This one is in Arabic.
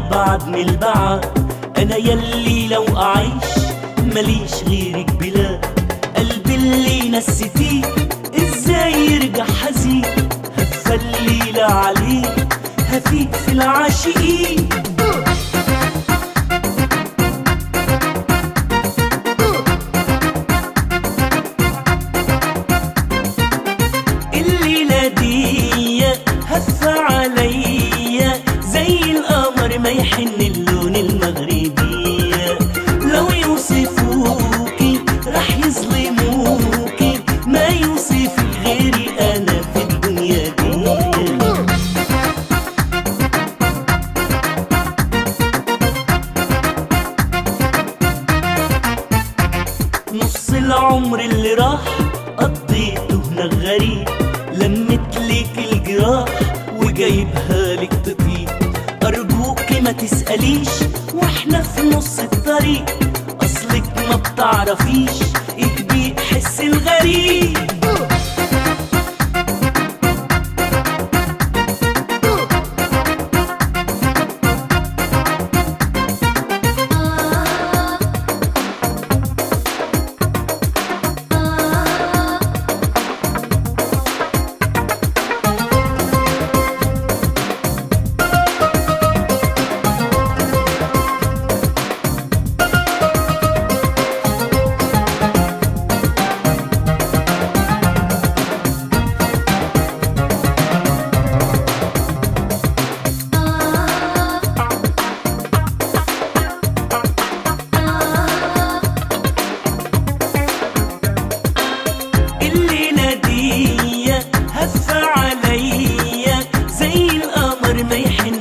أبعد من البعد. أنا يلي لو أعيش مليش غيرك بلا قلبي اللي نسيتيه، إزاي يرجع حزين؟ هفى الليلة عليه هفيق في العاشقين. الليلة دي هفى عليا زي القمر ما يحن اللون المغربي. لو يوصفوكي رح يظلموكي، ما يوصف غيري أنا في الدنيا دي. نص العمر اللي راح قضيته هناك غريب، لمتلك الجراح وجايبها لك تطيب. أرجوكي ما تسأليش واحنا في نص الطريق، أصلك ما بتعرفيش إيه بيحس الغريب. هفى عليا زي القمر ما يحن